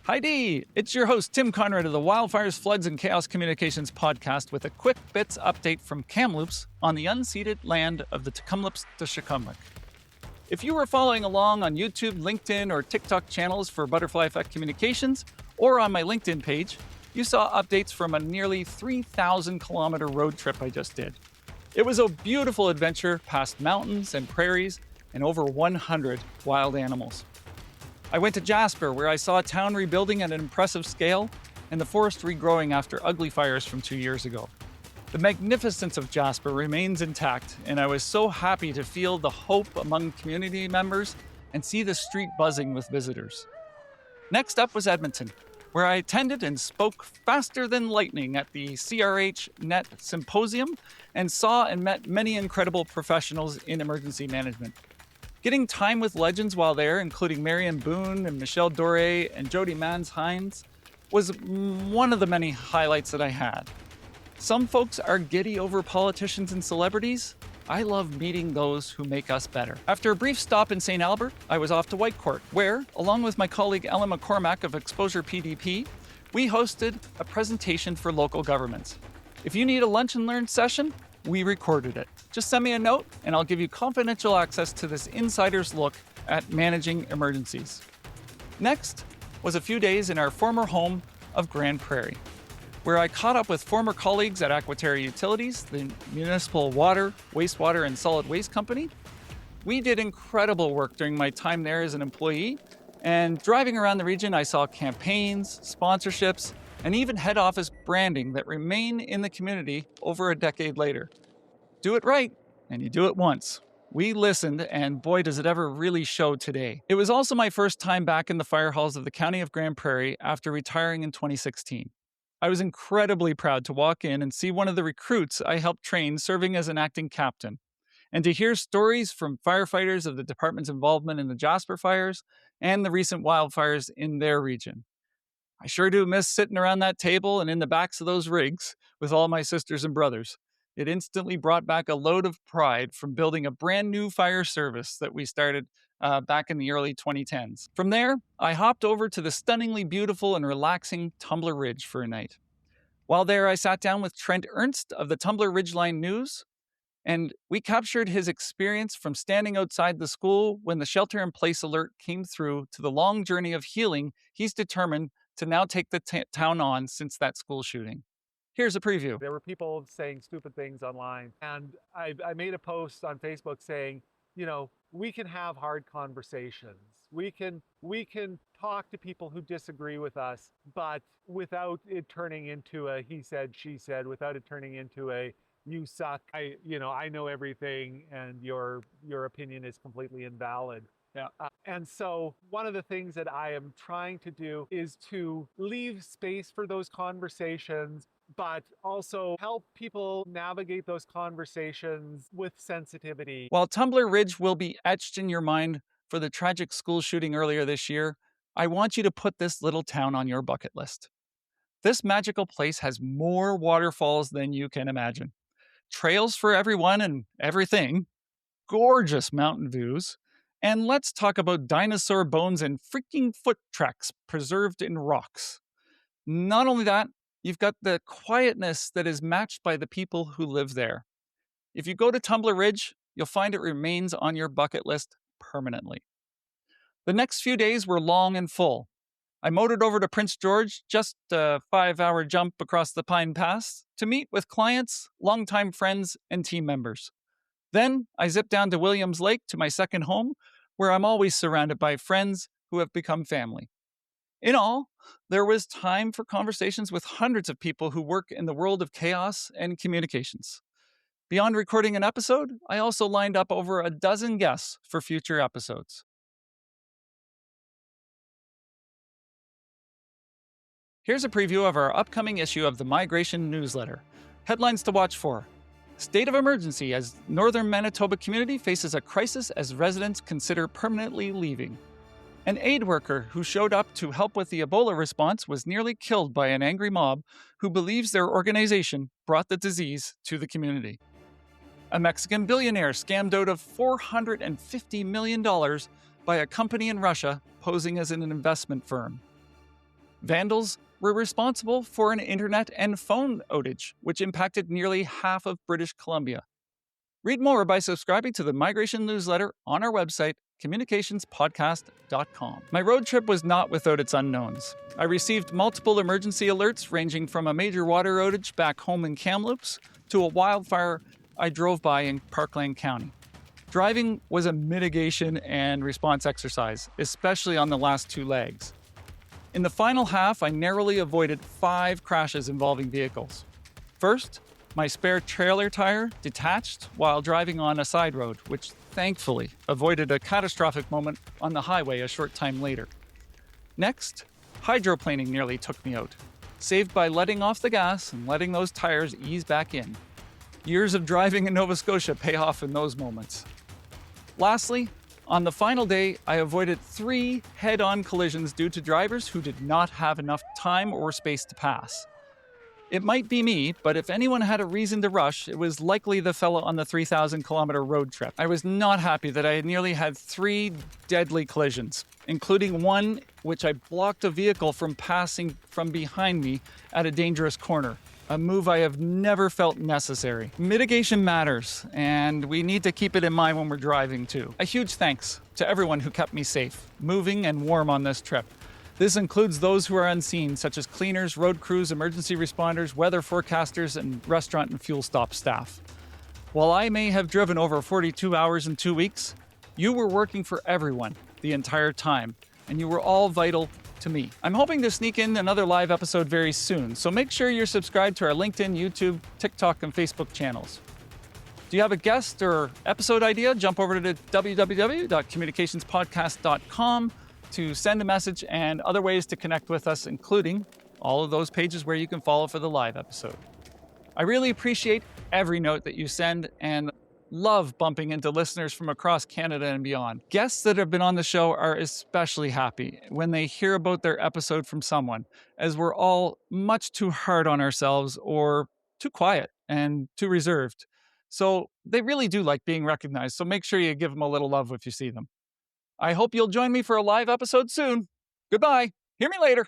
Hi Dee! It's your host, Tim Conrad of the Wildfires, Floods, and Chaos Communications podcast with a quick bits update from Kamloops on the unceded land of the Tecumloops Tshikkumik. If you were following along on YouTube, LinkedIn, or TikTok channels for Butterfly Effect Communications, or on my LinkedIn page, you saw updates from a nearly 3,000-kilometer road trip I just did. It was a beautiful adventure past mountains and prairies and over 100 wild animals. I went to Jasper, where I saw a town rebuilding at an impressive scale and the forest regrowing after ugly fires from 2 years ago. The magnificence of Jasper remains intact, and I was so happy to feel the hope among community members and see the street buzzing with visitors. Next up was Edmonton, where I attended and spoke faster than lightning at the CRH Net Symposium and saw and met many incredible professionals in emergency management. Getting time with legends while there, including Marion Boone and Michelle Doré and Jody Mans-Hines, was one of the many highlights that I had. Some folks are giddy over politicians and celebrities. I love meeting those who make us better. After a brief stop in St. Albert, I was off to Whitecourt, where, along with my colleague Ellen McCormack of Exposure PDP, we hosted a presentation for local governments. If you need a lunch and learn session, we recorded it. Just send me a note and I'll give you confidential access to this insider's look at managing emergencies. Next was a few days in our former home of Grande Prairie, where I caught up with former colleagues at Aquaterra Utilities, the municipal water, wastewater, and solid waste company. We did incredible work during my time there as an employee, and driving around the region, I saw campaigns, sponsorships, and even head office branding that remain in the community over a decade later. Do it right, and you do it once. We listened, and boy, does it ever really show today. It was also my first time back in the fire halls of the County of Grande Prairie after retiring in 2016. I was incredibly proud to walk in and see one of the recruits I helped train serving as an acting captain, and to hear stories from firefighters of the department's involvement in the Jasper fires and the recent wildfires in their region. I sure do miss sitting around that table and in the backs of those rigs with all my sisters and brothers. It instantly brought back a load of pride from building a brand new fire service that we started back in the early 2010s. From there, I hopped over to the stunningly beautiful and relaxing Tumbler Ridge for a night. While there, I sat down with Trent Ernst of the Tumbler Ridgeline News, and we captured his experience from standing outside the school when the shelter-in-place alert came through to the long journey of healing he's determined to now take the town on since that school shooting. Here's a preview. There were people saying stupid things online, and I made a post on Facebook saying, we can have hard conversations. We can talk to people who disagree with us, but without it turning into a he said, she said, without it turning into a you suck, I know everything and your opinion is completely invalid. Yeah. And so one of the things that I am trying to do is to leave space for those conversations, but also help people navigate those conversations with sensitivity. While Tumbler Ridge will be etched in your mind for the tragic school shooting earlier this year, I want you to put this little town on your bucket list. This magical place has more waterfalls than you can imagine, trails for everyone and everything, gorgeous mountain views, and let's talk about dinosaur bones and freaking foot tracks preserved in rocks. Not only that, you've got the quietness that is matched by the people who live there. If you go to Tumbler Ridge, you'll find it remains on your bucket list permanently. The next few days were long and full. I motored over to Prince George, just a 5-hour jump across the Pine Pass, to meet with clients, longtime friends, and team members. Then I zipped down to Williams Lake to my second home, where I'm always surrounded by friends who have become family. In all, there was time for conversations with hundreds of people who work in the world of chaos and communications. Beyond recording an episode, I also lined up over a dozen guests for future episodes. Here's a preview of our upcoming issue of the Migration Newsletter. Headlines to watch for. State of emergency as northern Manitoba community faces a crisis as residents consider permanently leaving. An aid worker who showed up to help with the Ebola response was nearly killed by an angry mob who believes their organization brought the disease to the community. A Mexican billionaire scammed out of $450 million by a company in Russia posing as an investment firm. Vandals were responsible for an internet and phone outage, which impacted nearly half of British Columbia. Read more by subscribing to the migration newsletter on our website, communicationspodcast.com. My road trip was not without its unknowns. I received multiple emergency alerts ranging from a major water outage back home in Kamloops to a wildfire I drove by in Parkland County. Driving was a mitigation and response exercise, especially on the last two legs. In the final half, I narrowly avoided 5 crashes involving vehicles. First, my spare trailer tire detached while driving on a side road, which thankfully avoided a catastrophic moment on the highway a short time later. Next, hydroplaning nearly took me out, saved by letting off the gas and letting those tires ease back in. Years of driving in Nova Scotia pay off in those moments. Lastly, on the final day, I avoided 3 head-on collisions due to drivers who did not have enough time or space to pass. It might be me, but if anyone had a reason to rush, it was likely the fellow on the 3,000-kilometer road trip. I was not happy that I had nearly had 3 deadly collisions, including one which I blocked a vehicle from passing from behind me at a dangerous corner, a move I have never felt necessary. Mitigation matters, and we need to keep it in mind when we're driving too. A huge thanks to everyone who kept me safe, moving, and warm on this trip. This includes those who are unseen, such as cleaners, road crews, emergency responders, weather forecasters, and restaurant and fuel stop staff. While I may have driven over 42 hours in 2 weeks, you were working for everyone the entire time, and you were all vital to me. I'm hoping to sneak in another live episode very soon, so make sure you're subscribed to our LinkedIn, YouTube, TikTok, and Facebook channels. Do you have a guest or episode idea? Jump over to www.communicationspodcast.com to send a message and other ways to connect with us, including all of those pages where you can follow for the live episode. I really appreciate every note that you send and love bumping into listeners from across Canada and beyond. Guests that have been on the show are especially happy when they hear about their episode from someone, as we're all much too hard on ourselves or too quiet and too reserved. So they really do like being recognized, so make sure you give them a little love if you see them. I hope you'll join me for a live episode soon. Goodbye. Hear me later.